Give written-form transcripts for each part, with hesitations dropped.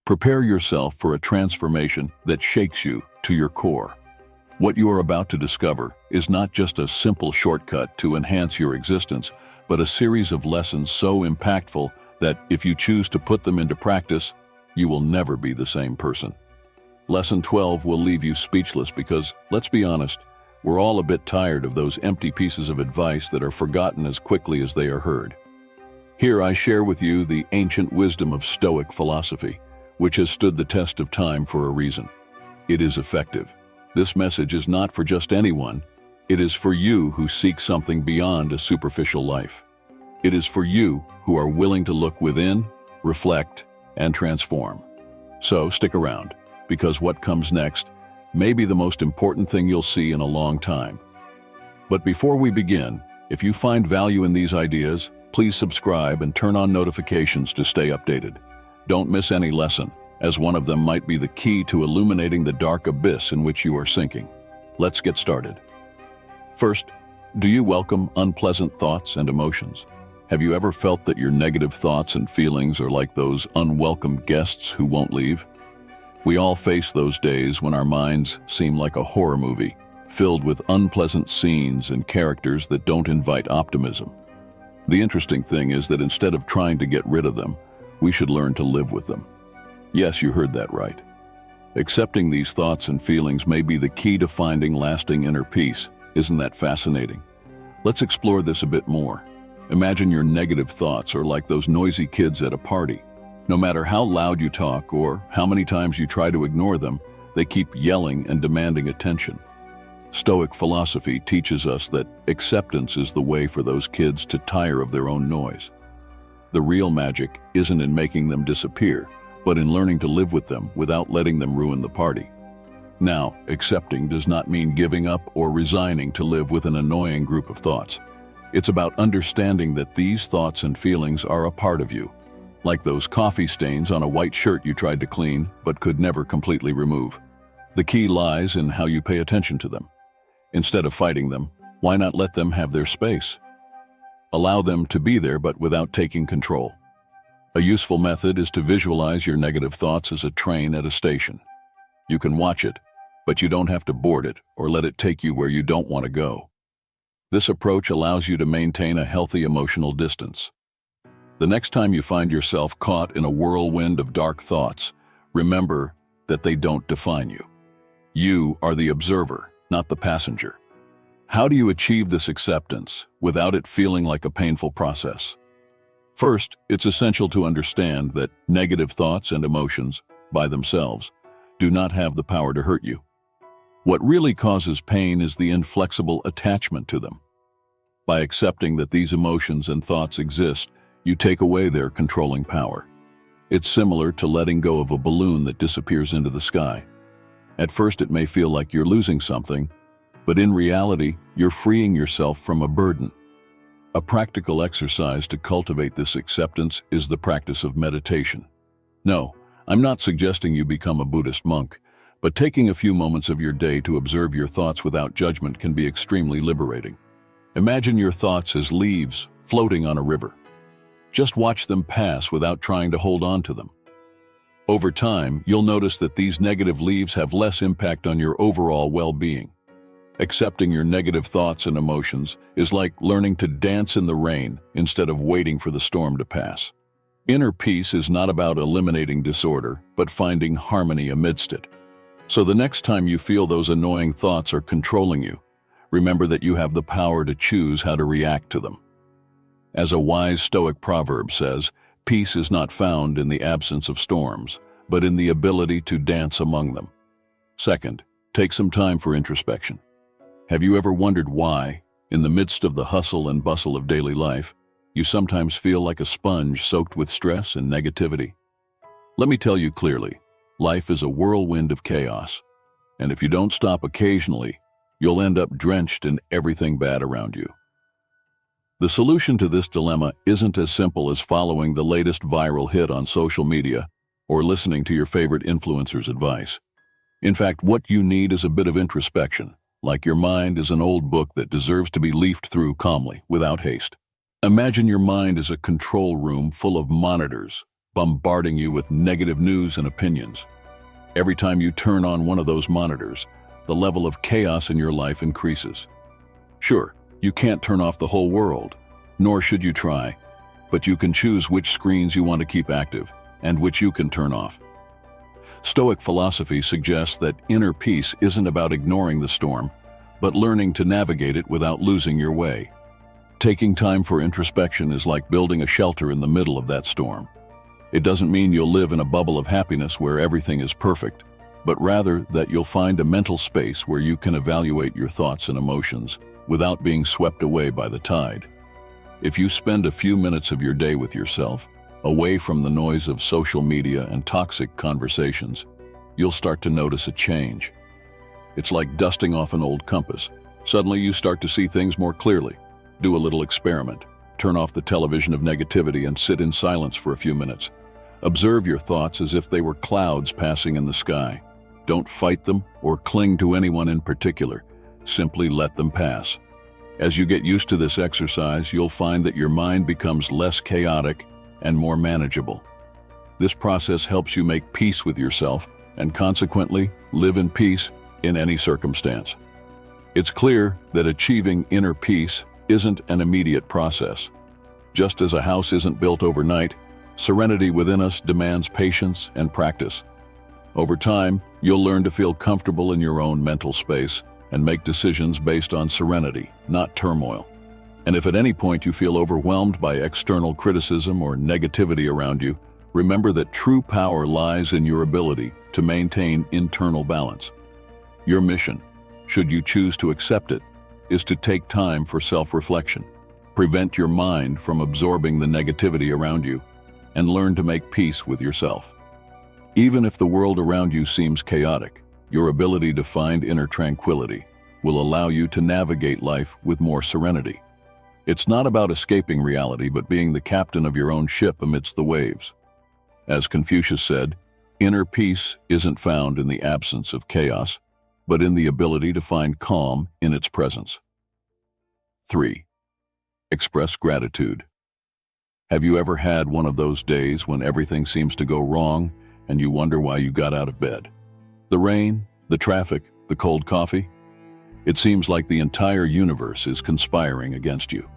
Prepare yourself for a transformation that shakes you to your core. What you are about to discover is not just a simple shortcut to enhance your existence, but a series of lessons so impactful that if you choose to put them into practice, you will never be the same person. Lesson 12 will leave you speechless because, let's be honest, we're all a bit tired of those empty pieces of advice that are forgotten as quickly as they are heard. Here I share with you the ancient wisdom of Stoic philosophy, which has stood the test of time for a reason. It is effective. This message is not for just anyone. It is for you who seek something beyond a superficial life. It is for you who are willing to look within, reflect, and transform. So stick around, because what comes next may be the most important thing you'll see in a long time. But before we begin, if you find value in these ideas, please subscribe and turn on notifications to stay updated. Don't miss any lesson, as one of them might be the key to illuminating the dark abyss in which you are sinking. Let's get started. First, do you welcome unpleasant thoughts and emotions? Have you ever felt that your negative thoughts and feelings are like those unwelcome guests who won't leave? We all face those days when our minds seem like a horror movie, filled with unpleasant scenes and characters that don't invite optimism. The interesting thing is that instead of trying to get rid of them, we should learn to live with them. Yes, you heard that right. Accepting these thoughts and feelings may be the key to finding lasting inner peace. Isn't that fascinating? Let's explore this a bit more. Imagine your negative thoughts are like those noisy kids at a party. No matter how loud you talk or how many times you try to ignore them, they keep yelling and demanding attention. Stoic philosophy teaches us that acceptance is the way for those kids to tire of their own noise. The real magic isn't in making them disappear, but in learning to live with them without letting them ruin the party. Now, accepting does not mean giving up or resigning to live with an annoying group of thoughts. It's about understanding that these thoughts and feelings are a part of you, like those coffee stains on a white shirt you tried to clean but could never completely remove. The key lies in how you pay attention to them. Instead of fighting them, why not let them have their space? Allow them to be there but without taking control. A useful method is to visualize your negative thoughts as a train at a station. You can watch it, but you don't have to board it or let it take you where you don't want to go. This approach allows you to maintain a healthy emotional distance. The next time you find yourself caught in a whirlwind of dark thoughts, remember that they don't define you. You are the observer, not the passenger. How do you achieve this acceptance without it feeling like a painful process? First, it's essential to understand that negative thoughts and emotions, by themselves, do not have the power to hurt you. What really causes pain is the inflexible attachment to them. By accepting that these emotions and thoughts exist, you take away their controlling power. It's similar to letting go of a balloon that disappears into the sky. At first, it may feel like you're losing something, but in reality, you're freeing yourself from a burden. A practical exercise to cultivate this acceptance is the practice of meditation. No, I'm not suggesting you become a Buddhist monk, but taking a few moments of your day to observe your thoughts without judgment can be extremely liberating. Imagine your thoughts as leaves floating on a river. Just watch them pass without trying to hold on to them. Over time, you'll notice that these negative leaves have less impact on your overall well-being. Accepting your negative thoughts and emotions is like learning to dance in the rain instead of waiting for the storm to pass. Inner peace is not about eliminating disorder, but finding harmony amidst it. So the next time you feel those annoying thoughts are controlling you, remember that you have the power to choose how to react to them. As a wise Stoic proverb says, peace is not found in the absence of storms, but in the ability to dance among them. Second, take some time for introspection. Have you ever wondered why, in the midst of the hustle and bustle of daily life, you sometimes feel like a sponge soaked with stress and negativity? Let me tell you clearly, life is a whirlwind of chaos, and if you don't stop occasionally, you'll end up drenched in everything bad around you. The solution to this dilemma isn't as simple as following the latest viral hit on social media or listening to your favorite influencer's advice. In fact, what you need is a bit of introspection, like your mind is an old book that deserves to be leafed through calmly, without haste. Imagine your mind as a control room full of monitors, bombarding you with negative news and opinions. Every time you turn on one of those monitors, the level of chaos in your life increases. Sure, you can't turn off the whole world, nor should you try, but you can choose which screens you want to keep active and which you can turn off. Stoic philosophy suggests that inner peace isn't about ignoring the storm, but learning to navigate it without losing your way. Taking time for introspection is like building a shelter in the middle of that storm. It doesn't mean you'll live in a bubble of happiness where everything is perfect, but rather that you'll find a mental space where you can evaluate your thoughts and emotions without being swept away by the tide. If you spend a few minutes of your day with yourself, away from the noise of social media and toxic conversations, you'll start to notice a change. It's like dusting off an old compass. Suddenly you start to see things more clearly. Do a little experiment. Turn off the television of negativity and sit in silence for a few minutes. Observe your thoughts as if they were clouds passing in the sky. Don't fight them or cling to anyone in particular. Simply let them pass. As you get used to this exercise, you'll find that your mind becomes less chaotic and more manageable. This process helps you make peace with yourself and consequently live in peace in any circumstance. It's clear that achieving inner peace isn't an immediate process. Just as a house isn't built overnight, serenity within us demands patience and practice. Over time, you'll learn to feel comfortable in your own mental space and make decisions based on serenity, not turmoil. And if at any point you feel overwhelmed by external criticism or negativity around you, remember that true power lies in your ability to maintain internal balance. Your mission, should you choose to accept it, is to take time for self-reflection, prevent your mind from absorbing the negativity around you, and learn to make peace with yourself. Even if the world around you seems chaotic, your ability to find inner tranquility will allow you to navigate life with more serenity. It's not about escaping reality, but being the captain of your own ship amidst the waves. As Confucius said, inner peace isn't found in the absence of chaos, but in the ability to find calm in its presence. 3. Express gratitude. Have you ever had one of those days when everything seems to go wrong and you wonder why you got out of bed? The rain, the traffic, the cold coffee? It seems like the entire universe is conspiring against you.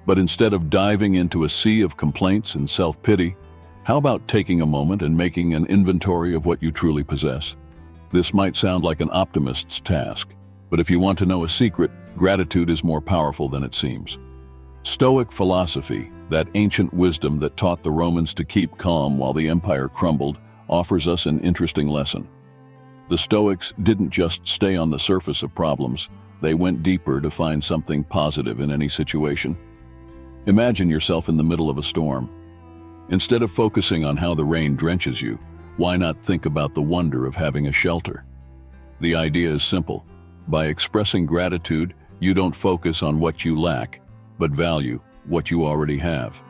But instead of diving into a sea of complaints and self-pity, how about taking a moment and making an inventory of what you truly possess? This might sound like an optimist's task, but if you want to know a secret, gratitude is more powerful than it seems. Stoic philosophy, that ancient wisdom that taught the Romans to keep calm while the empire crumbled, offers us an interesting lesson. The Stoics didn't just stay on the surface of problems, they went deeper to find something positive in any situation. Imagine yourself in the middle of a storm. Instead of focusing on how the rain drenches you, why not think about the wonder of having a shelter? The idea is simple. By expressing gratitude, you don't focus on what you lack, but value what you already have.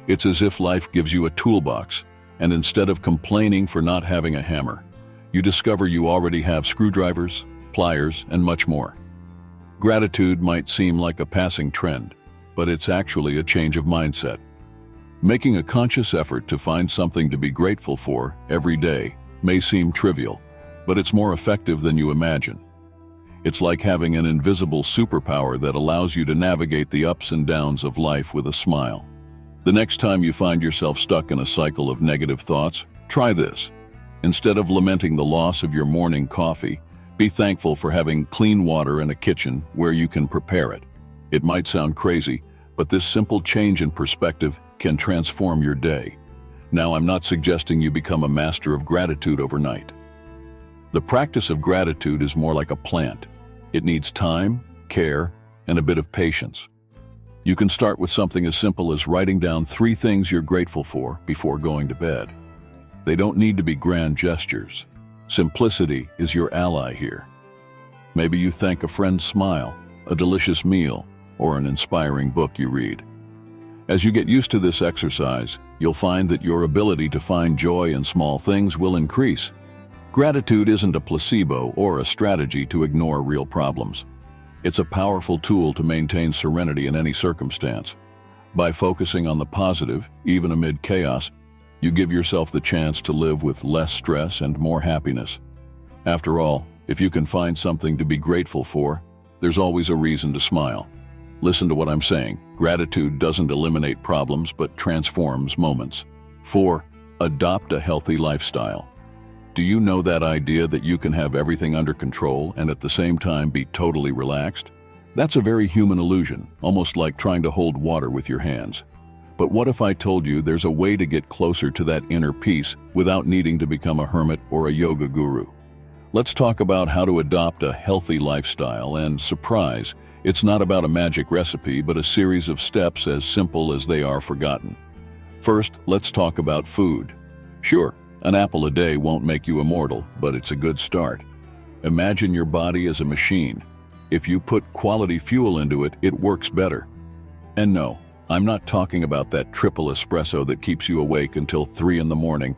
It's as if life gives you a toolbox, and instead of complaining for not having a hammer, you discover you already have screwdrivers, pliers, and much more. Gratitude might seem like a passing trend, but it's actually a change of mindset. Making a conscious effort to find something to be grateful for every day may seem trivial, but it's more effective than you imagine. It's like having an invisible superpower that allows you to navigate the ups and downs of life with a smile. The next time you find yourself stuck in a cycle of negative thoughts, try this. Instead of lamenting the loss of your morning coffee, be thankful for having clean water and a kitchen where you can prepare it. It might sound crazy, but this simple change in perspective can transform your day. Now, I'm not suggesting you become a master of gratitude overnight. The practice of gratitude is more like a plant. It needs time, care, and a bit of patience. You can start with something as simple as writing down 3 things you're grateful for before going to bed. They don't need to be grand gestures. Simplicity is your ally here. Maybe you thank a friend's smile, a delicious meal, or an inspiring book you read. As you get used to this exercise, you'll find that your ability to find joy in small things will increase. Gratitude isn't a placebo or a strategy to ignore real problems. It's a powerful tool to maintain serenity in any circumstance. By focusing on the positive, even amid chaos, You give yourself the chance to live with less stress and more happiness. After all, if you can find something to be grateful for, there's always a reason to smile. Listen to what I'm saying. Gratitude doesn't eliminate problems, but transforms moments. 4. Adopt a healthy lifestyle. Do you know that idea that you can have everything under control and at the same time be totally relaxed? That's a very human illusion, almost like trying to hold water with your hands. But what if I told you there's a way to get closer to that inner peace without needing to become a hermit or a yoga guru? Let's talk about how to adopt a healthy lifestyle, and surprise, it's not about a magic recipe, but a series of steps as simple as they are forgotten. First, let's talk about food. Sure, an apple a day won't make you immortal, but it's a good start. Imagine your body as a machine. If you put quality fuel into it, it works better. And no, I'm not talking about that triple espresso that keeps you awake until 3 in the morning,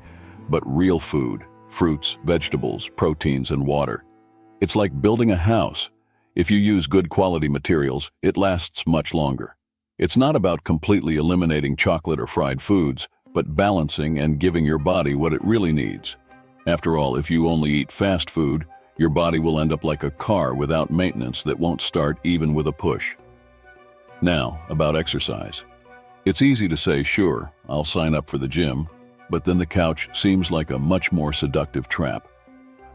but real food, fruits, vegetables, proteins, and water. It's like building a house. If you use good quality materials, it lasts much longer. It's not about completely eliminating chocolate or fried foods, but balancing and giving your body what it really needs. After all, if you only eat fast food, your body will end up like a car without maintenance that won't start even with a push. Now, about exercise. It's easy to say, sure, I'll sign up for the gym, but then the couch seems like a much more seductive trap.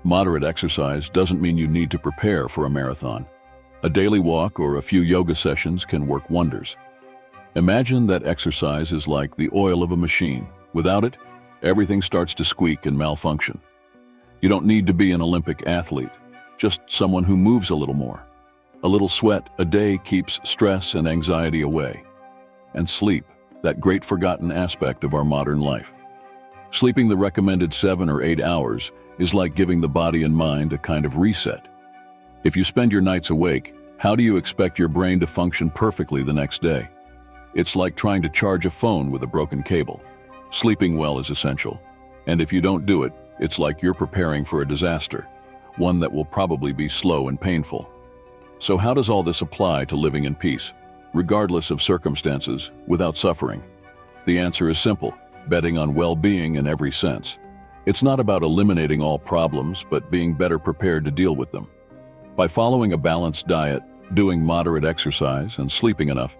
Moderate exercise doesn't mean you need to prepare for a marathon. A daily walk or a few yoga sessions can work wonders. Imagine that exercise is like the oil of a machine. Without it, everything starts to squeak and malfunction. You don't need to be an Olympic athlete, just someone who moves a little more. A little sweat a day keeps stress and anxiety away. And sleep, that great forgotten aspect of our modern life. Sleeping the recommended 7 or 8 hours is like giving the body and mind a kind of reset. If you spend your nights awake, how do you expect your brain to function perfectly the next day? It's like trying to charge a phone with a broken cable. Sleeping well is essential, and if you don't do it, it's like you're preparing for a disaster, one that will probably be slow and painful. So how does all this apply to living in peace, regardless of circumstances, without suffering? The answer is simple: betting on well-being in every sense. It's not about eliminating all problems, but being better prepared to deal with them. By following a balanced diet, doing moderate exercise, and sleeping enough,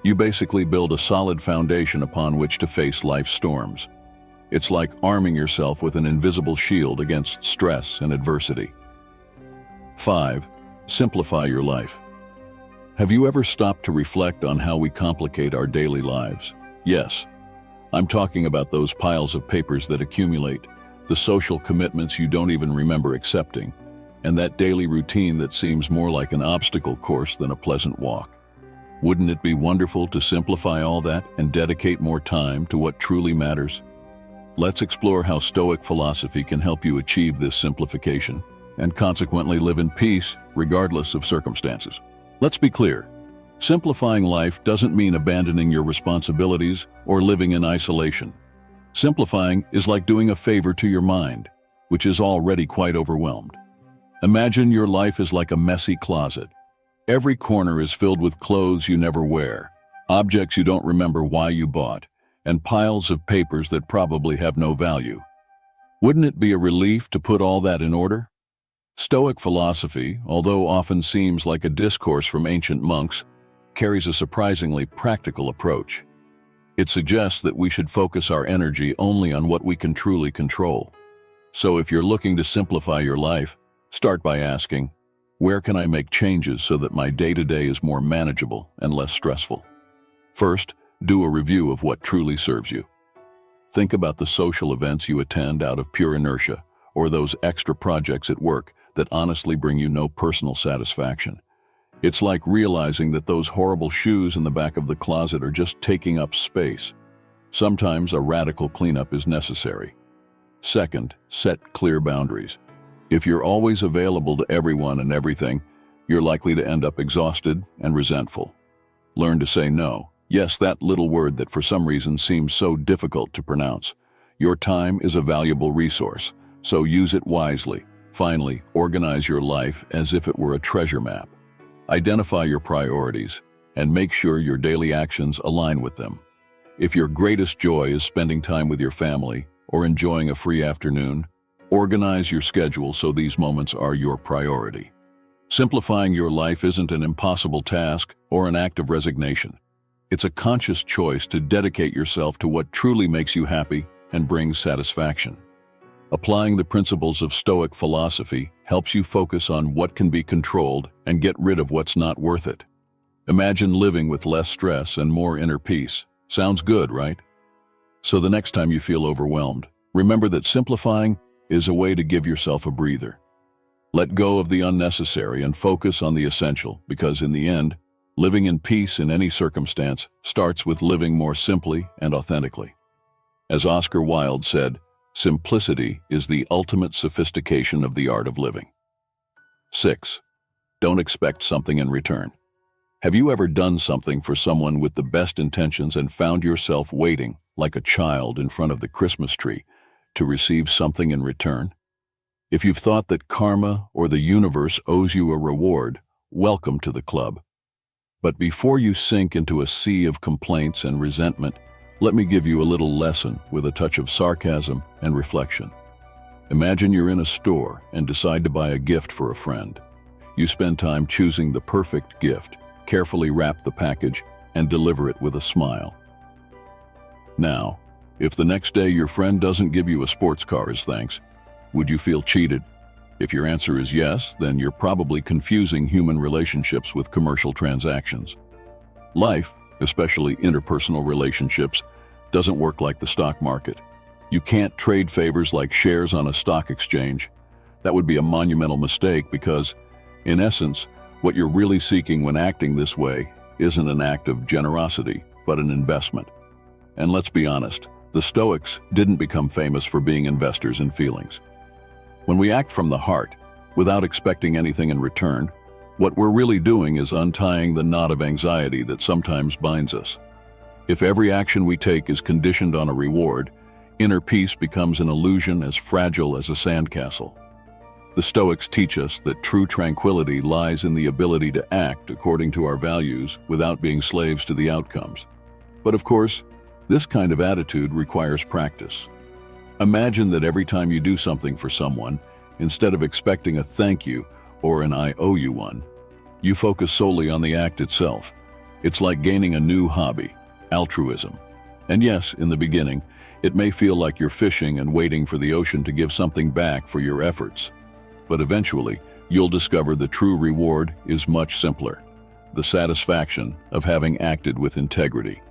you basically build a solid foundation upon which to face life's storms. It's like arming yourself with an invisible shield against stress and adversity. 5. Simplify your life. Have you ever stopped to reflect on how we complicate our daily lives? Yes, I'm talking about those piles of papers that accumulate, the social commitments you don't even remember accepting, and that daily routine that seems more like an obstacle course than a pleasant walk. Wouldn't it be wonderful to simplify all that and dedicate more time to what truly matters? Let's explore how Stoic philosophy can help you achieve this simplification and consequently live in peace regardless of circumstances. Let's be clear. Simplifying life doesn't mean abandoning your responsibilities or living in isolation. Simplifying is like doing a favor to your mind, which is already quite overwhelmed. Imagine your life is like a messy closet. Every corner is filled with clothes you never wear, objects you don't remember why you bought, and piles of papers that probably have no value. Wouldn't it be a relief to put all that in order? Stoic philosophy, although often seems like a discourse from ancient monks, carries a surprisingly practical approach. It suggests that we should focus our energy only on what we can truly control. So if you're looking to simplify your life, start by asking, where can I make changes so that my day-to-day is more manageable and less stressful? First, do a review of what truly serves you. Think about the social events you attend out of pure inertia, or those extra projects at work that honestly bring you no personal satisfaction. It's like realizing that those horrible shoes in the back of the closet are just taking up space. Sometimes a radical cleanup is necessary. Second, set clear boundaries. If you're always available to everyone and everything, you're likely to end up exhausted and resentful. Learn to say no. Yes, that little word that for some reason seems so difficult to pronounce. Your time is a valuable resource, so use it wisely. Finally, organize your life as if it were a treasure map. Identify your priorities and make sure your daily actions align with them. If your greatest joy is spending time with your family or enjoying a free afternoon, organize your schedule so these moments are your priority. Simplifying your life isn't an impossible task or an act of resignation. It's a conscious choice to dedicate yourself to what truly makes you happy and brings satisfaction. Applying the principles of Stoic philosophy helps you focus on what can be controlled and get rid of what's not worth it. Imagine living with less stress and more inner peace. Sounds good, right? So the next time you feel overwhelmed, remember that simplifying is a way to give yourself a breather. Let go of the unnecessary and focus on the essential, because in the end, living in peace in any circumstance starts with living more simply and authentically. As Oscar Wilde said, simplicity is the ultimate sophistication of the art of living. 6. Don't expect something in return. Have you ever done something for someone with the best intentions and found yourself waiting, like a child in front of the Christmas tree, to receive something in return? If you've thought that karma or the universe owes you a reward, welcome to the club. But before you sink into a sea of complaints and resentment, let me give you a little lesson with a touch of sarcasm and reflection. Imagine you're in a store and decide to buy a gift for a friend. You spend time choosing the perfect gift, carefully wrap the package, and deliver it with a smile. Now, if the next day your friend doesn't give you a sports car as thanks, would you feel cheated? If your answer is yes, then you're probably confusing human relationships with commercial transactions. Life, especially interpersonal relationships, doesn't work like the stock market. You can't trade favors like shares on a stock exchange. That would be a monumental mistake because, in essence, what you're really seeking when acting this way isn't an act of generosity, but an investment. And let's be honest, the Stoics didn't become famous for being investors in feelings. When we act from the heart, without expecting anything in return, what we're really doing is untying the knot of anxiety that sometimes binds us. If every action we take is conditioned on a reward, inner peace becomes an illusion as fragile as a sandcastle. The Stoics teach us that true tranquility lies in the ability to act according to our values without being slaves to the outcomes. But of course, this kind of attitude requires practice. Imagine that every time you do something for someone, instead of expecting a thank you or an I owe you one, you focus solely on the act itself. It's like gaining a new hobby, altruism. And yes, in the beginning, it may feel like you're fishing and waiting for the ocean to give something back for your efforts. But eventually, you'll discover the true reward is much simpler: the satisfaction of having acted with integrity.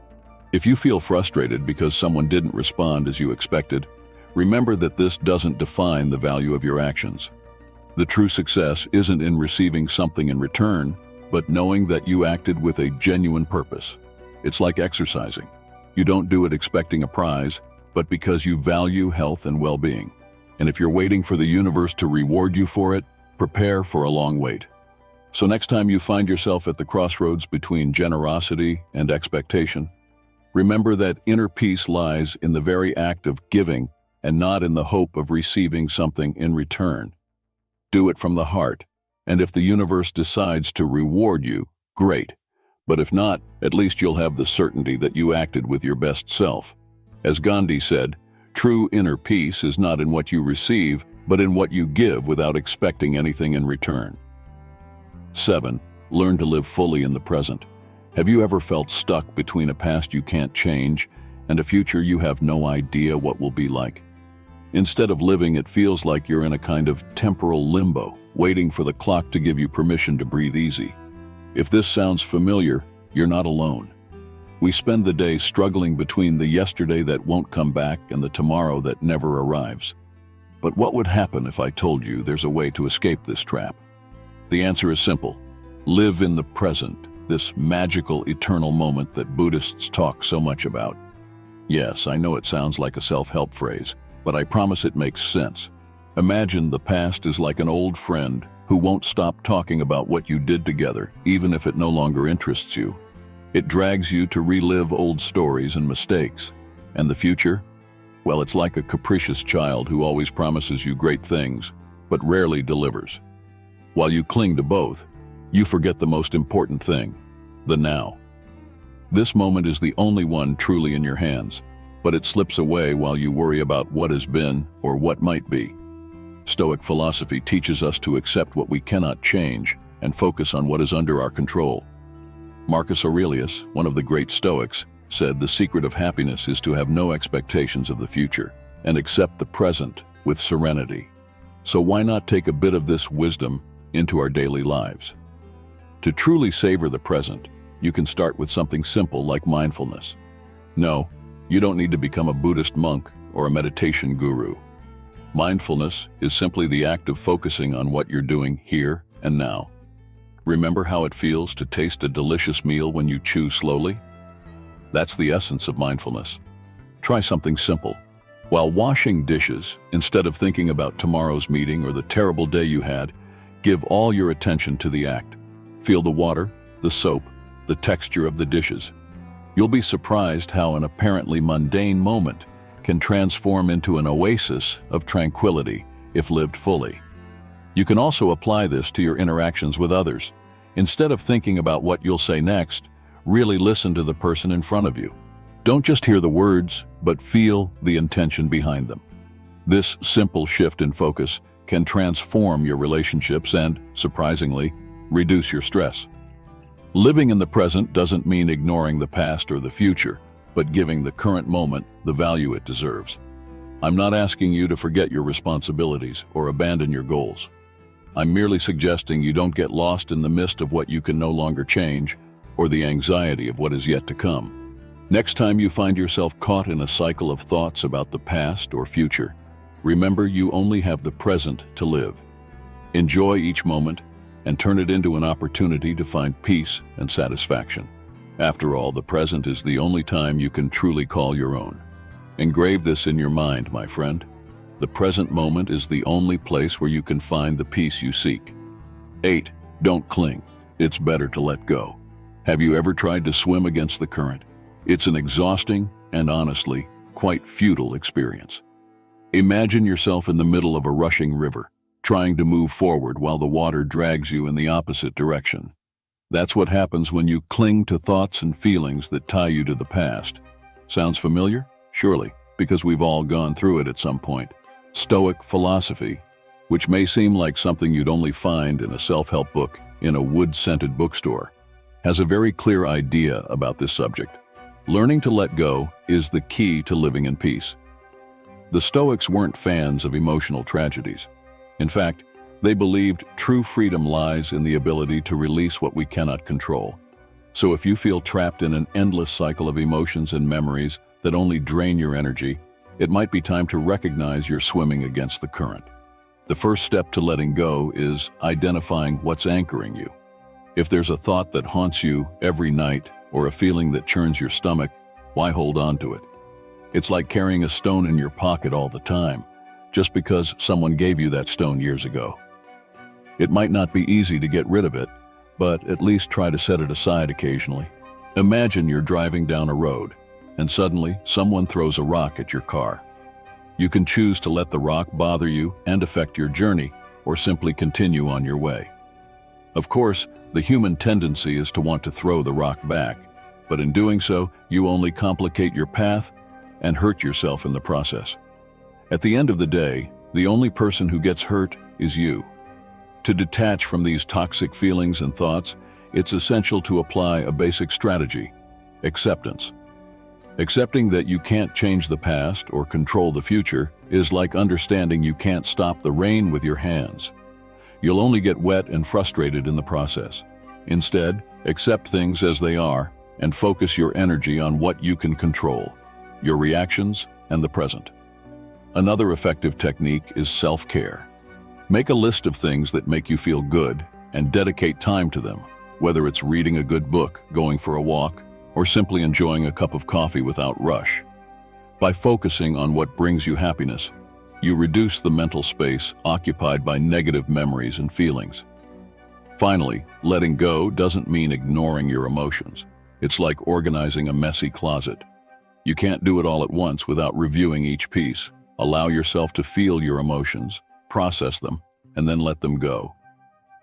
If you feel frustrated because someone didn't respond as you expected, remember that this doesn't define the value of your actions. The true success isn't in receiving something in return, but knowing that you acted with a genuine purpose. It's like exercising. You don't do it expecting a prize, but because you value health and well-being. And if you're waiting for the universe to reward you for it, prepare for a long wait. So next time you find yourself at the crossroads between generosity and expectation, remember that inner peace lies in the very act of giving and not in the hope of receiving something in return. Do it from the heart, and if the universe decides to reward you, great. But if not, at least you'll have the certainty that you acted with your best self. As Gandhi said, true inner peace is not in what you receive, but in what you give without expecting anything in return. 7. Learn to live fully in the present. Have you ever felt stuck between a past you can't change and a future you have no idea what will be like? Instead of living, it feels like you're in a kind of temporal limbo, waiting for the clock to give you permission to breathe easy. If this sounds familiar, you're not alone. We spend the day struggling between the yesterday that won't come back and the tomorrow that never arrives. But what would happen if I told you there's a way to escape this trap? The answer is simple. Live in the present, this magical, eternal moment that Buddhists talk so much about. Yes, I know it sounds like a self-help phrase, but I promise it makes sense. Imagine the past is like an old friend who won't stop talking about what you did together, even if it no longer interests you. It drags you to relive old stories and mistakes. And the future? Well, it's like a capricious child who always promises you great things, but rarely delivers. While you cling to both, you forget the most important thing, the now. This moment is the only one truly in your hands, but it slips away while you worry about what has been or what might be. Stoic philosophy teaches us to accept what we cannot change and focus on what is under our control. Marcus Aurelius, one of the great Stoics, said the secret of happiness is to have no expectations of the future and accept the present with serenity. So why not take a bit of this wisdom into our daily lives? To truly savor the present, you can start with something simple like mindfulness. No, you don't need to become a Buddhist monk or a meditation guru. Mindfulness is simply the act of focusing on what you're doing here and now. Remember how it feels to taste a delicious meal when you chew slowly? That's the essence of mindfulness. Try something simple. While washing dishes, instead of thinking about tomorrow's meeting or the terrible day you had, give all your attention to the act. Feel the water, the soap, the texture of the dishes. You'll be surprised how an apparently mundane moment can transform into an oasis of tranquility if lived fully. You can also apply this to your interactions with others. Instead of thinking about what you'll say next, really listen to the person in front of you. Don't just hear the words, but feel the intention behind them. This simple shift in focus can transform your relationships and, surprisingly, reduce your stress. Living in the present doesn't mean ignoring the past or the future, but giving the current moment the value it deserves. I'm not asking you to forget your responsibilities or abandon your goals. I'm merely suggesting you don't get lost in the mist of what you can no longer change or the anxiety of what is yet to come. Next time you find yourself caught in a cycle of thoughts about the past or future, remember you only have the present to live. Enjoy each moment and turn it into an opportunity to find peace and satisfaction. After all, the present is the only time you can truly call your own. Engrave this in your mind, my friend. The present moment is the only place where you can find the peace you seek. 8. Don't cling. It's better to let go. Have you ever tried to swim against the current? It's an exhausting and honestly, quite futile experience. Imagine yourself in the middle of a rushing river, trying to move forward while the water drags you in the opposite direction. That's what happens when you cling to thoughts and feelings that tie you to the past. Sounds familiar? Surely, because we've all gone through it at some point. Stoic philosophy, which may seem like something you'd only find in a self-help book in a wood-scented bookstore, has a very clear idea about this subject. Learning to let go is the key to living in peace. The Stoics weren't fans of emotional tragedies. In fact, they believed true freedom lies in the ability to release what we cannot control. So if you feel trapped in an endless cycle of emotions and memories that only drain your energy, it might be time to recognize you're swimming against the current. The first step to letting go is identifying what's anchoring you. If there's a thought that haunts you every night or a feeling that churns your stomach, why hold on to it? It's like carrying a stone in your pocket all the time, just because someone gave you that stone years ago. It might not be easy to get rid of it, but at least try to set it aside occasionally. Imagine you're driving down a road, and suddenly someone throws a rock at your car. You can choose to let the rock bother you and affect your journey, or simply continue on your way. Of course, the human tendency is to want to throw the rock back, but in doing so, you only complicate your path and hurt yourself in the process. At the end of the day, the only person who gets hurt is you. To detach from these toxic feelings and thoughts, it's essential to apply a basic strategy: acceptance. Accepting that you can't change the past or control the future is like understanding you can't stop the rain with your hands. You'll only get wet and frustrated in the process. Instead, accept things as they are and focus your energy on what you can control, your reactions and the present. Another effective technique is self-care. Make a list of things that make you feel good and dedicate time to them, whether it's reading a good book, going for a walk, or simply enjoying a cup of coffee without rush. By focusing on what brings you happiness, you reduce the mental space occupied by negative memories and feelings. Finally, letting go doesn't mean ignoring your emotions. It's like organizing a messy closet. You can't do it all at once without reviewing each piece. Allow yourself to feel your emotions, process them, and then let them go.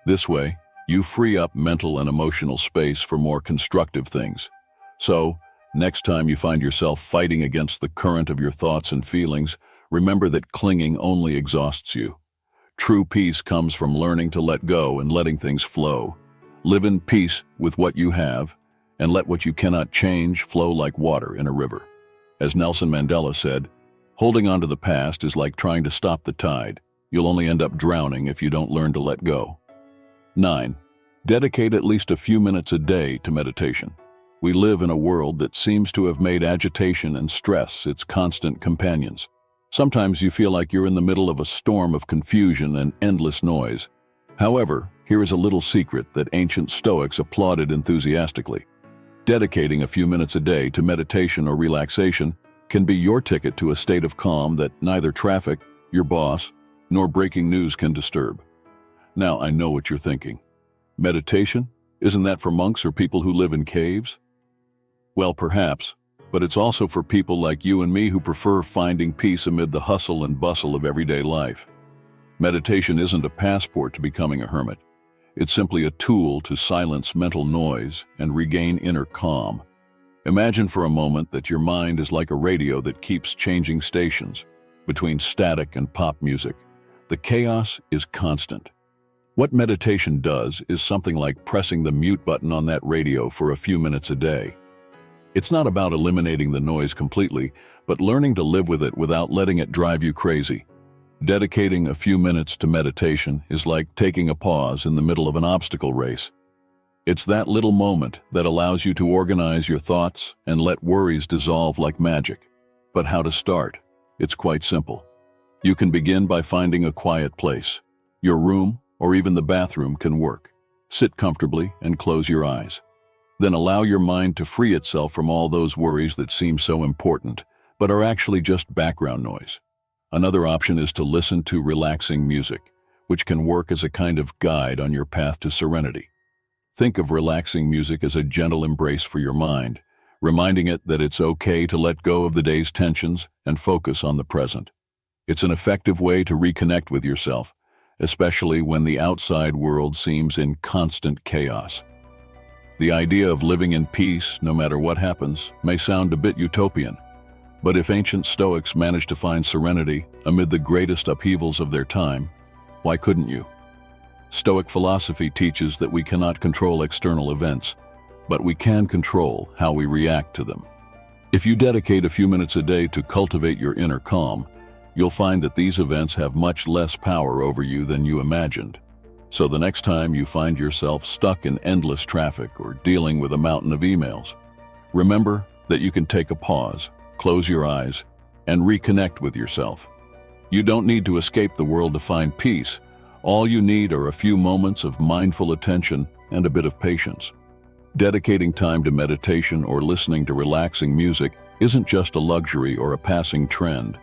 This way, you free up mental and emotional space for more constructive things. So, next time you find yourself fighting against the current of your thoughts and feelings, remember that clinging only exhausts you. True peace comes from learning to let go and letting things flow. Live in peace with what you have, and let what you cannot change flow like water in a river. As Nelson Mandela said, holding on to the past is like trying to stop the tide. You'll only end up drowning if you don't learn to let go. 9. Dedicate at least a few minutes a day to meditation. We live in a world that seems to have made agitation and stress its constant companions. Sometimes you feel like you're in the middle of a storm of confusion and endless noise. However, here is a little secret that ancient Stoics applauded enthusiastically. Dedicating a few minutes a day to meditation or relaxation can be your ticket to a state of calm that neither traffic, your boss, nor breaking news can disturb. Now I know what you're thinking. Meditation? Isn't that for monks or people who live in caves? Well, perhaps, but it's also for people like you and me who prefer finding peace amid the hustle and bustle of everyday life. Meditation isn't a passport to becoming a hermit. It's simply a tool to silence mental noise and regain inner calm. Imagine for a moment that your mind is like a radio that keeps changing stations between static and pop music. The chaos is constant. What meditation does is something like pressing the mute button on that radio for a few minutes a day. It's not about eliminating the noise completely, but learning to live with it without letting it drive you crazy. Dedicating a few minutes to meditation is like taking a pause in the middle of an obstacle race. It's that little moment that allows you to organize your thoughts and let worries dissolve like magic. But how to start? It's quite simple. You can begin by finding a quiet place. Your room or even the bathroom can work. Sit comfortably and close your eyes. Then allow your mind to free itself from all those worries that seem so important, but are actually just background noise. Another option is to listen to relaxing music, which can work as a kind of guide on your path to serenity. Think of relaxing music as a gentle embrace for your mind, reminding it that it's okay to let go of the day's tensions and focus on the present. It's an effective way to reconnect with yourself, especially when the outside world seems in constant chaos. The idea of living in peace, no matter what happens, may sound a bit utopian. But if ancient Stoics managed to find serenity amid the greatest upheavals of their time, why couldn't you? Stoic philosophy teaches that we cannot control external events, but we can control how we react to them. If you dedicate a few minutes a day to cultivate your inner calm, you'll find that these events have much less power over you than you imagined. So the next time you find yourself stuck in endless traffic or dealing with a mountain of emails, remember that you can take a pause, close your eyes, and reconnect with yourself. You don't need to escape the world to find peace. All you need are a few moments of mindful attention and a bit of patience. Dedicating time to meditation or listening to relaxing music isn't just a luxury or a passing trend.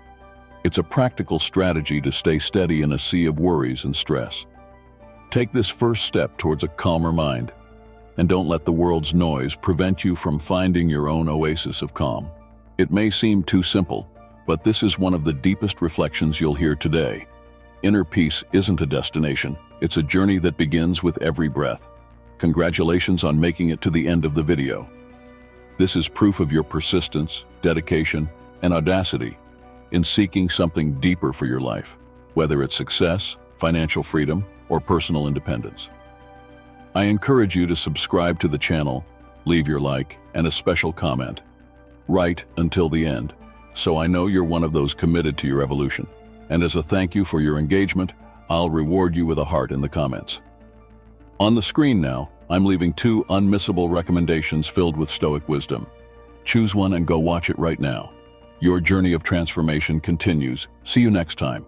It's a practical strategy to stay steady in a sea of worries and stress. Take this first step towards a calmer mind, and don't let the world's noise prevent you from finding your own oasis of calm. It may seem too simple, but this is one of the deepest reflections you'll hear today. Inner peace isn't a destination, it's a journey that begins with every breath. Congratulations on making it to the end of the video. This is proof of your persistence, dedication, and audacity in seeking something deeper for your life, whether it's success, financial freedom, or personal independence. I encourage you to subscribe to the channel, leave your like, and a special comment. Right until the end, so I know you're one of those committed to your evolution. And as a thank you for your engagement, I'll reward you with a heart in the comments. On the screen now, I'm leaving 2 unmissable recommendations filled with Stoic wisdom. Choose one and go watch it right now. Your journey of transformation continues. See you next time.